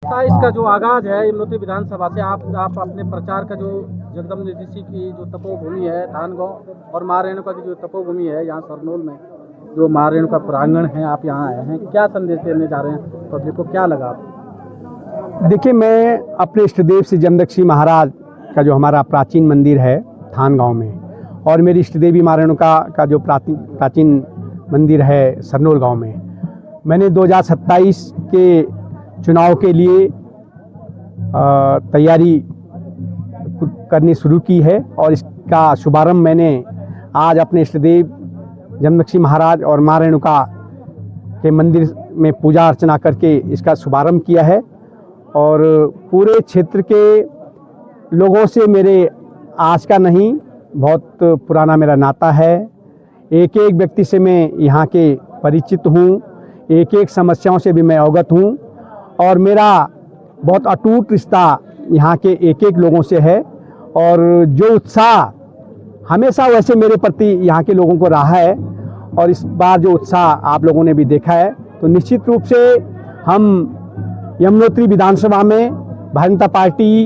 इसका जो आगाज है यमुनोत्री विधानसभा से, आप अपने प्रचार का जो जगदम्ब ऋषि की जो तपोभूमि है थानगांव और माँ रेणुका की जो तपोभूमि है यहाँ सरनोल में जो माँ रेणुका प्रांगण है, आप यहाँ आए हैं, क्या संदेश देने जा रहे हैं पब्लिक को, क्या लगा आपको? देखिए, मैं अपने इष्टदेव श्री जमदग्नि महाराज का जो हमारा प्राचीन मंदिर है थानगांव में, और मेरी इष्टदेवी माँ रेणुका का जो प्राचीन मंदिर है सरनोल गांव में, मैंने 2027 के चुनाव के लिए तैयारी करनी शुरू की है। और इसका शुभारंभ मैंने आज अपने इष्टदेव जमदग्नि महाराज और माँ रेणुका के मंदिर में पूजा अर्चना करके इसका शुभारंभ किया है। और पूरे क्षेत्र के लोगों से मेरे आज का नहीं, बहुत पुराना मेरा नाता है। एक एक व्यक्ति से मैं यहाँ के परिचित हूँ, एक एक समस्याओं से भी मैं अवगत हूँ, और मेरा बहुत अटूट रिश्ता यहाँ के एक एक लोगों से है। और जो उत्साह हमेशा वैसे मेरे प्रति यहाँ के लोगों को रहा है, और इस बार जो उत्साह आप लोगों ने भी देखा है, तो निश्चित रूप से हम यमुनोत्री विधानसभा में भारतीय जनता पार्टी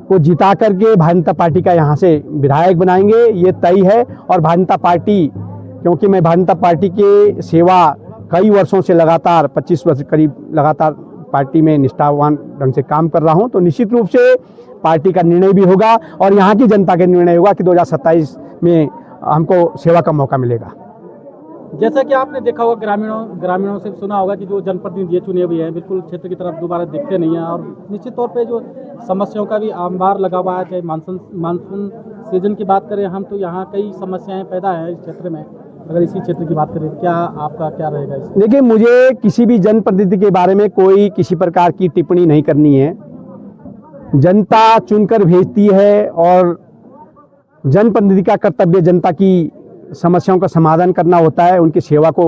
को जिता करके भारतीय जनता पार्टी का यहाँ से विधायक बनाएंगे, ये तय है। और भारतीय जनता पार्टी, क्योंकि मैं भारतीय जनता पार्टी के सेवा कई वर्षों से लगातार 25 वर्ष करीब लगातार पार्टी में निष्ठावान ढंग से काम कर रहा हूं, तो निश्चित रूप से पार्टी का निर्णय भी होगा और यहाँ की जनता का निर्णय होगा कि 2027 में हमको सेवा का मौका मिलेगा। जैसा कि आपने देखा होगा, ग्रामीणों से सुना होगा कि जो जनप्रतिनिधि चुने हुए हैं बिल्कुल क्षेत्र की तरफ दोबारा दिखते नहीं हैं, और निश्चित तौर पे जो समस्याओं का भी आंबार लगा हुआ है। चाहे मानसून सीजन की बात करें हम, तो यहाँ कई समस्याएं पैदा है इस क्षेत्र में। अगर इसी क्षेत्र की बात करें, क्या आपका क्या रहेगा इसमें? देखिए, मुझे किसी भी जनप्रतिनिधि के बारे में कोई किसी प्रकार की टिप्पणी नहीं करनी है। जनता चुनकर भेजती है, और जनप्रतिनिधि का कर्तव्य जनता की समस्याओं का समाधान करना होता है, उनकी सेवा को,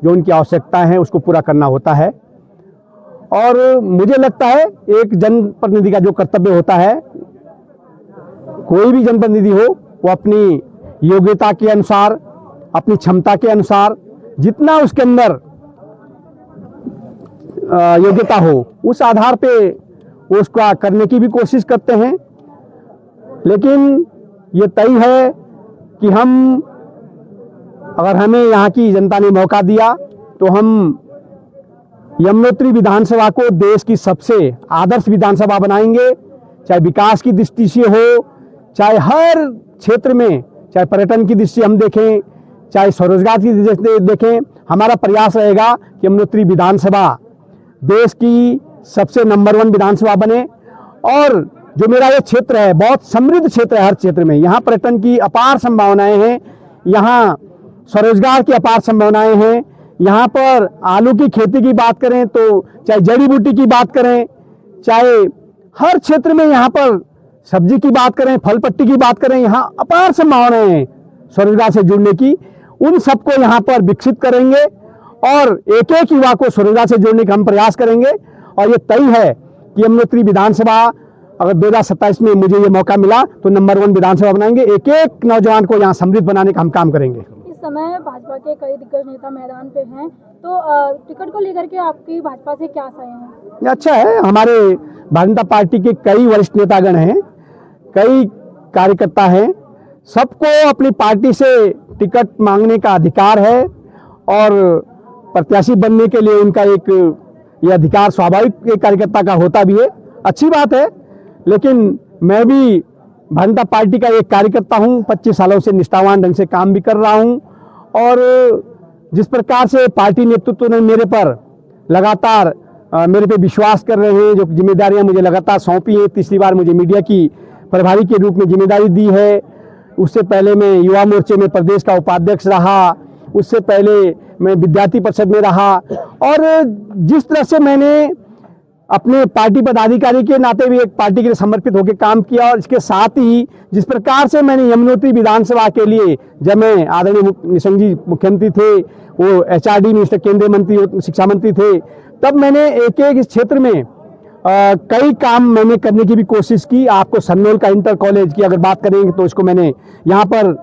जो उनकी आवश्यकता है उसको पूरा करना होता है। और मुझे लगता है एक जनप्रतिनिधि का जो कर्तव्य होता है, कोई भी जनप्रतिनिधि हो, वो अपनी योग्यता के अनुसार, अपनी क्षमता के अनुसार, जितना उसके अंदर योग्यता हो उस आधार पे उसका करने की भी कोशिश करते हैं। लेकिन ये तय है कि हम, अगर हमें यहाँ की जनता ने मौका दिया, तो हम यमुनोत्री विधानसभा को देश की सबसे आदर्श विधानसभा बनाएंगे। चाहे विकास की दृष्टि से हो, चाहे हर क्षेत्र में, चाहे पर्यटन की दृष्टि हम देखें, चाहे स्वरोजगार की दृष्टि देखें, हमारा प्रयास रहेगा कि यमुनोत्री विधानसभा देश की सबसे नंबर 1 विधानसभा बने। और जो मेरा ये क्षेत्र है, बहुत समृद्ध क्षेत्र है। हर क्षेत्र में यहाँ पर्यटन की अपार संभावनाएं हैं, यहाँ स्वरोजगार की अपार संभावनाएं हैं। यहाँ पर आलू की खेती की बात करें, तो चाहे जड़ी बूटी की बात करें, चाहे हर क्षेत्र में यहाँ पर सब्जी की बात करें, फल पट्टी की बात करें, यहाँ अपार संभावनाएं हैं स्वरोजगार से जुड़ने की। उन सबको यहाँ पर विकसित करेंगे और एक एक युवा को स्वरोजगार से जोड़ने का हम प्रयास करेंगे। और ये तय है कि यमुनोत्री विधानसभा, अगर 2027 में मुझे ये मौका मिला, तो नंबर 1 विधानसभा बनाएंगे। एक एक नौजवान को यहाँ समृद्ध बनाने का हम काम करेंगे। इस समय भाजपा के कई दिग्गज नेता मैदान पे हैं, तो टिकट को लेकर के आपकी भाजपा से क्या आशाएं हैं? अच्छा है, हमारे भारतीय जनता पार्टी के कई वरिष्ठ नेतागण हैं, कई कार्यकर्ता हैं, सबको अपनी पार्टी से टिकट मांगने का अधिकार है, और प्रत्याशी बनने के लिए उनका एक ये अधिकार स्वाभाविक एक कार्यकर्ता का होता भी है, अच्छी बात है। लेकिन मैं भी भारतीय जनता पार्टी का एक कार्यकर्ता हूं, 25 सालों से निष्ठावान ढंग से काम भी कर रहा हूं, और जिस प्रकार से पार्टी नेतृत्व ने मेरे पर लगातार मेरे पे विश्वास कर रहे हैं, जो जिम्मेदारियां मुझे लगातार सौंपी है, तीसरी बार मुझे मीडिया की प्रभारी के रूप में जिम्मेदारी दी है। उससे पहले मैं युवा मोर्चे में प्रदेश का उपाध्यक्ष रहा, उससे पहले मैं विद्यार्थी परिषद में रहा, और जिस तरह से मैंने अपने पार्टी पदाधिकारी के नाते भी एक पार्टी के लिए समर्पित होकर काम किया, और इसके साथ ही जिस प्रकार से मैंने यमुनोत्री विधानसभा के लिए, जब मैं आदरणीय निशंक जी मुख्यमंत्री थे, वो HRD मिनिस्टर, केंद्रीय मंत्री, शिक्षा मंत्री थे, तब मैंने एक एक इस क्षेत्र में कई काम मैंने करने की भी कोशिश की। आपको सरनोल का इंटर कॉलेज की अगर बात करेंगे, तो इसको मैंने यहाँ पर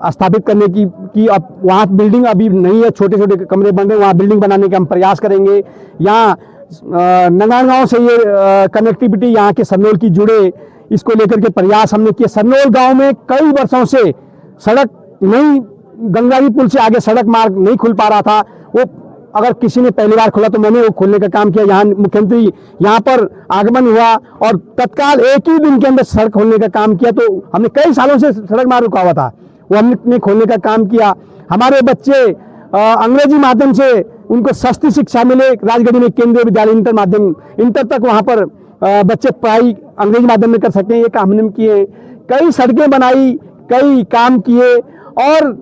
स्थापित करने की अब वहाँ बिल्डिंग अभी नहीं है, छोटे छोटे कमरे बन रहे हैं, वहाँ बिल्डिंग बनाने का हम प्रयास करेंगे। यहाँ नंगागांव से ये कनेक्टिविटी यहाँ के सरनोल की जुड़े, इसको लेकर के प्रयास हमने किए। सरनोल गांव में कई वर्षों से सड़क नहीं, गंगाजी पुल से आगे सड़क मार्ग नहीं खुल पा रहा था। वो अगर किसी ने पहली बार खोला तो मैंने वो खोलने का काम किया। यहाँ मुख्यमंत्री यहाँ पर आगमन हुआ और तत्काल एक ही दिन के अंदर सड़क खोलने का काम किया। तो हमने कई सालों से सड़क मार्ग रुका हुआ था, वो हमने खोलने का काम किया। हमारे बच्चे अंग्रेजी माध्यम से उनको सस्ती शिक्षा मिले। राजगढ़ी में केंद्रीय विद्यालय इंटर तक वहाँ पर बच्चे पढ़ाई अंग्रेजी माध्यम में कर सकते हैं, ये काम हमने किए। कई सड़कें बनाई, कई काम किए और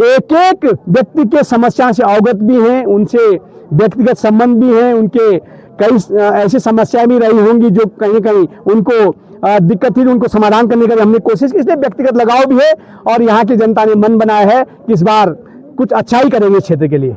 एक एक व्यक्ति के समस्या से अवगत भी हैं, उनसे व्यक्तिगत संबंध भी हैं, उनके कई ऐसी समस्याएं भी रही होंगी जो कहीं कहीं उनको दिक्कत थी, उनको समाधान करने का हमने कोशिश की। इसलिए व्यक्तिगत लगाव भी है और यहाँ की जनता ने मन बनाया है कि इस बार कुछ अच्छा ही करेंगे क्षेत्र के लिए।